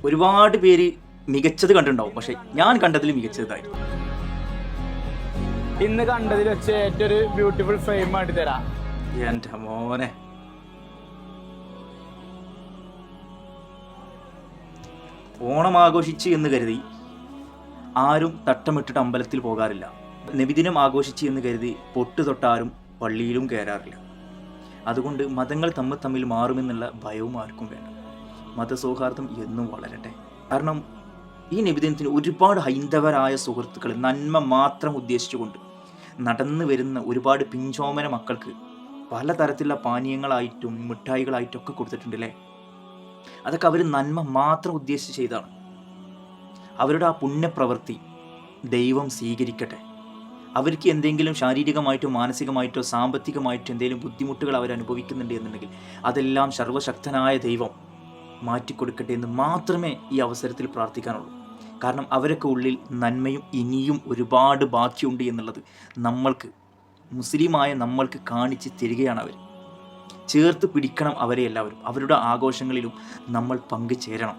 ഒരുപാട് പേര് മികച്ചത് കണ്ടിട്ടുണ്ടാവും, പക്ഷെ ഞാൻ കണ്ടതിൽ മികച്ചതായിരുന്നു. ഇന്ന് കണ്ടതിൽ വെച്ച് ഏറ്റവും ഒരു ബ്യൂട്ടിഫുൾ ഫ്രെയിം ആയിട്ട് തരാം. എൻ്റെ മോനെ, ഓണം ആഘോഷിച്ച് എന്ന് കരുതി ആരും തട്ടമിട്ടിട്ട് അമ്പലത്തിൽ പോകാറില്ല. നബിദിനം ആഘോഷിച്ച് എന്ന് കരുതി പൊട്ട് തൊട്ടാരും പള്ളിയിലും കയറാറില്ല. അതുകൊണ്ട് മതങ്ങൾ തമ്മിൽ മാറുമെന്നുള്ള ഭയവും ആർക്കും വേണ്ട. മതസൗഹാർദ്ദം എന്നും വളരട്ടെ. കാരണം ഈ നബിദിനത്തിന് ഒരുപാട് ഹൈന്ദവരായ സുഹൃത്തുക്കൾ നന്മ മാത്രം ഉദ്ദേശിച്ചുകൊണ്ട് നടന്നു വരുന്ന ഒരുപാട് പിഞ്ചോമന മക്കൾക്ക് പലതരത്തിലുള്ള പാനീയങ്ങളായിട്ടും മിഠായികളായിട്ടും ഒക്കെ കൊടുത്തിട്ടുണ്ടല്ലേ. അതൊക്കെ അവർ നന്മ മാത്രം ഉദ്ദേശിച്ച് ചെയ്താണ്. അവരുടെ ആ പുണ്യപ്രവൃത്തി ദൈവം സ്വീകരിക്കട്ടെ. അവർക്ക് എന്തെങ്കിലും ശാരീരികമായിട്ടോ മാനസികമായിട്ടോ സാമ്പത്തികമായിട്ടോ എന്തെങ്കിലും ബുദ്ധിമുട്ടുകൾ അവർ അനുഭവിക്കുന്നുണ്ട് എന്നുണ്ടെങ്കിൽ അതെല്ലാം സർവശക്തനായ ദൈവം മാറ്റിക്കൊടുക്കട്ടെ എന്ന് മാത്രമേ ഈ അവസരത്തിൽ പ്രാർത്ഥിക്കാനുള്ളൂ. കാരണം അവരൊക്കെ ഉള്ളിൽ നന്മയും ഇനിയും ഒരുപാട് ബാക്കിയുണ്ട് എന്നുള്ളത് നമ്മൾക്ക്, മുസ്ലിമായ നമ്മൾക്ക് കാണിച്ച് തരികയാണ് അവർ. ചേർത്ത് പിടിക്കണം അവരെ എല്ലാവരും. അവരുടെ ആഘോഷങ്ങളിലും നമ്മൾ പങ്കുചേരണം.